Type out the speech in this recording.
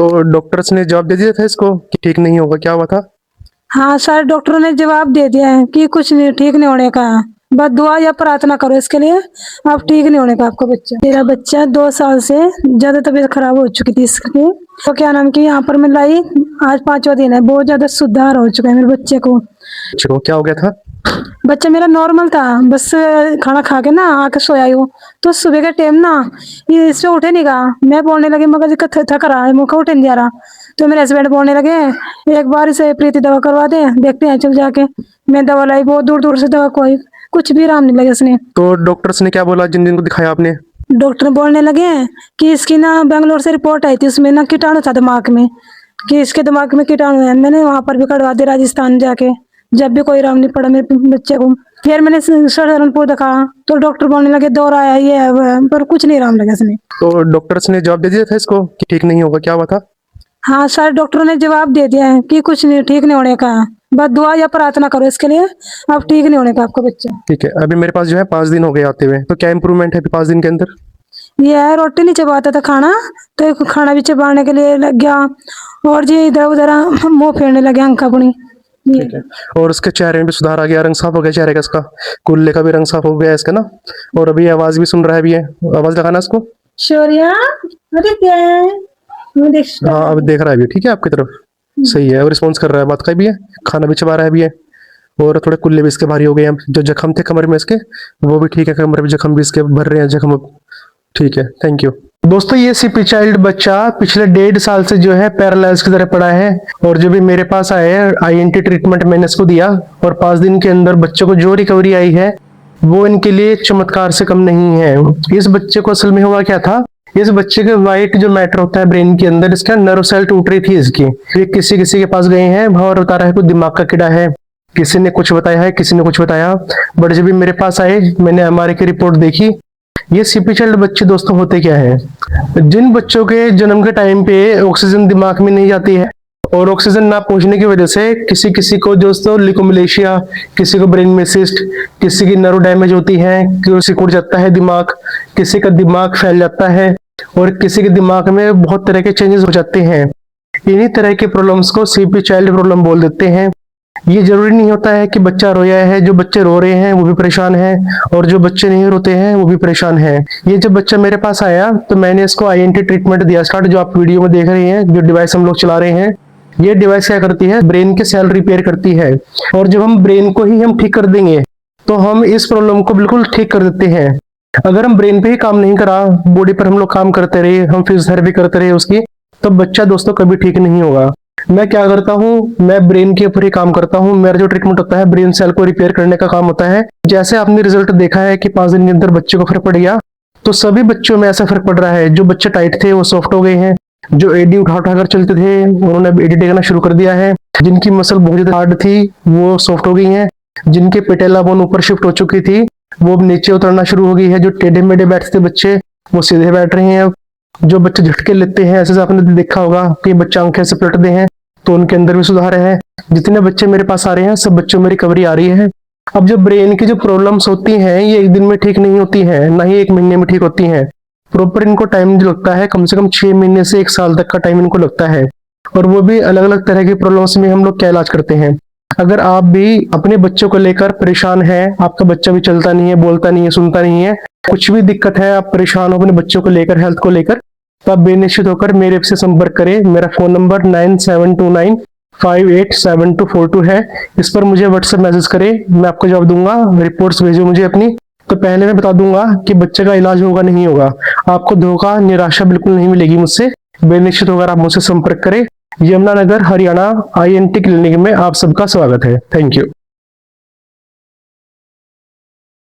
तो डॉक्टर्स ने जवाब दे दिया था इसको कि ठीक नहीं होगा, क्या हुआ था? हाँ सर, डॉक्टरों ने जवाब दे दिया है कि कुछ नहीं, ठीक नहीं होने का है। बस दुआ या प्रार्थना करो इसके लिए, अब ठीक नहीं होने का आपका बच्चा। मेरा बच्चा 2 साल से ज्यादा तबीयत खराब हो चुकी थी इसकी। तो क्या नाम की यहाँ पर मैं लाई, आज 5वां दिन है, बहुत ज्यादा सुधार हो चुका है मेरे बच्चे को। चलो, क्या हो गया था? बच्चा मेरा नॉर्मल था, बस खाना खा के ना आके सोया हूँ, तो सुबह के टाइम ना ये इससे उठे नहीं गा। मैं बोलने लगी मगर थक रहा है, मुझे उठे नहीं जा रहा। तो मेरे हस्बैंड बोलने लगे एक बार इसे प्रीति दवा करवा दे, देखते हैं चल जाके। मैं दवा लाई, बहुत दूर दूर से दवा, कोई कुछ भी आराम नहीं लगे इसने। तो डॉक्टर्स ने क्या बोला जिन जिनको दिखाया आपने? डॉक्टर बोलने लगे कि इसकी ना बेंगलोर से रिपोर्ट आई थी, उसमें ना कीटाणु था दिमाग में, कि इसके दिमाग में कीटाणु है। मैंने वहां पर भी करवा दिया राजस्थान जाके, जब भी कोई आराम नहीं पड़ा मेरे बच्चे को। फिर मैंने सहारनपुर दिखा, तो डॉक्टर बोलने लगे दौरा आया, ये है वो है, पर कुछ नहीं आराम लगा इसने। तो डॉक्टर्स ने जवाब दे दिया था इसको कि ठीक नहीं होगा, क्या हुआ था? हाँ सर, डॉक्टरों ने जवाब दे दिया है कि कुछ नहीं, ठीक नहीं होने का है। बस दुआ या प्रार्थना करो इसके लिए, अब ठीक नहीं होने का आपका बच्चा। ठीक है, अभी मेरे पास जो है 5 दिन हो गए आते हुए, तो क्या इम्प्रूवमेंट है अभी 5 दिन के अंदर? ये है, रोटी नहीं चबाता था खाना, तो खाना भी चबाने के लिए लग गया, और जी इधर उधर मुंह फेरने लगे अंक अपनी। ठीक है, और उसके चेहरे में भी सुधार आ गया, रंग साफ हो गया चेहरे का, इसका कुल्ले का भी रंग साफ हो गया इसका ना। और अभी आवाज भी सुन रहा है, अभी है, आवाज लगाना इसको। शौर्या, अरे क्या है? हाँ, अब देख रहा है अभी, ठीक है, आपकी तरफ सही है, और रिस्पॉन्स कर रहा है, बात का भी है, खाना भी चबा रहा है भी है। और थोड़े कुल्ले भी इसके भारी हो गए हैं, जो जख्म थे कमर में इसके वो भी ठीक है, कमर में जख्म भी इसके भर रहे हैं जख्म अब। ठीक है, थैंक यू दोस्तों। ये सीपी चाइल्ड बच्चा पिछले 1.5 साल से जो है पैरालाइज की तरह पड़ा है, और जो भी मेरे पास आए हैं INT ट्रीटमेंट मैंने इसको दिया, और 5 दिन के अंदर बच्चे को जो रिकवरी आई है वो इनके लिए चमत्कार से कम नहीं है। इस बच्चे को असल में हुआ क्या था, इस बच्चे के वाइट जो मैटर होता है ब्रेन के अंदर, इसका नर्व सेल टूट रही थी इसकी। ये किसी किसी के पास गए हैं, और बता रहा है कुछ दिमाग का कीड़ा है, किसी ने कुछ बताया है, किसी ने कुछ बताया, बट जब भी मेरे पास आए मैंने MRI की रिपोर्ट देखी। ये सीपी चाइल्ड बच्चे दोस्तों होते क्या है, जिन बच्चों के जन्म के टाइम पे ऑक्सीजन दिमाग में नहीं जाती है, और ऑक्सीजन ना पहुंचने की वजह से किसी किसी को दोस्तों लिकोमलेशिया, किसी को ब्रेन में सिस्ट, किसी की नर्व डैमेज होती है, किसी को उड़ जाता है दिमाग, किसी का दिमाग फैल जाता है, और किसी के दिमाग में बहुत तरह के चेंजेस हो जाते हैं। इन्हीं तरह के प्रॉब्लम्स को सीपी चाइल्ड प्रॉब्लम बोल देते हैं। ये जरूरी नहीं होता है कि बच्चा रोया है, जो बच्चे रो रहे हैं वो भी परेशान है, और जो बच्चे नहीं रोते हैं वो भी परेशान है। ये जब बच्चा मेरे पास आया तो मैंने इसको INT ट्रीटमेंट दिया स्टार्ट, जो आप वीडियो में देख रहे हैं, जो डिवाइस हम लोग चला रहे हैं। ये डिवाइस क्या करती है, ब्रेन के सेल रिपेयर करती है, और जब हम ब्रेन को ही हम ठीक कर देंगे तो हम इस प्रॉब्लम को बिल्कुल ठीक कर देते हैं। अगर हम ब्रेन पे ही काम नहीं करा, बॉडी पर हम लोग काम करते रहे, हम फिजियोथेरेपी करते रहे उसकी, तो बच्चा दोस्तों कभी ठीक नहीं होगा। मैं क्या करता हूँ, मैं ब्रेन के ऊपर ही काम करता हूँ। मेरा जो ट्रीटमेंट होता है ब्रेन सेल को रिपेयर करने का काम होता है। जैसे आपने रिजल्ट देखा है कि 5 दिन के अंदर बच्चे को फर्क पड़ गया, तो सभी बच्चों में ऐसा फर्क पड़ रहा है। जो बच्चे टाइट थे वो सॉफ्ट हो गए हैं, जो एडी उठा उठाकर चलते थे उन्होंने अब एडी टेकना शुरू कर दिया है, जिनकी मसल बहुत ज्यादा हार्ड थी वो सॉफ्ट हो गई है, जिनके पेटेला बोन ऊपर शिफ्ट हो चुकी थी वो अब नीचे उतरना शुरू हो गई है, जो टेढ़े मेढ़े बैठते थे बच्चे वो सीधे बैठ रहे हैं। जो बच्चे झटके लेते हैं, ऐसे आपने देखा होगा कि बच्चे आंखें से पलटते हैं, तो उनके अंदर भी सुधार है। जितने बच्चे मेरे पास आ रहे हैं सब बच्चों में रिकवरी आ रही है। अब जो ब्रेन की जो प्रॉब्लम्स होती हैं ये एक दिन में ठीक नहीं होती हैं, ना ही 1 महीने में ठीक होती हैं। प्रॉपर इनको टाइम जो लगता है कम से कम 6 महीने से 1 साल तक का टाइम इनको लगता है, और वो भी अलग अलग तरह की प्रॉब्लम्स में हम लोग क्या इलाज करते हैं। अगर आप भी अपने बच्चों को लेकर परेशान हैं, आपका बच्चा भी चलता नहीं है, बोलता नहीं है, सुनता नहीं है, कुछ भी दिक्कत है, आप परेशान हो अपने बच्चों को लेकर, हेल्थ को लेकर, तो आप बेनिश्चित होकर मेरे से संपर्क करें। मेरा फोन नंबर 9729587242 है। इस पर मुझे व्हाट्सएप मैसेज करें, मैं आपको जवाब दूंगा। रिपोर्ट्स भेजो मुझे अपनी, तो पहले मैं बता दूंगा कि बच्चे का इलाज होगा नहीं होगा। आपको धोखा, निराशा बिल्कुल नहीं मिलेगी मुझसे। बेनिश्चित होकर आप मुझसे संपर्क करें। यमुनानगर हरियाणा INT क्लिनिक में आप सबका स्वागत है। Thank you.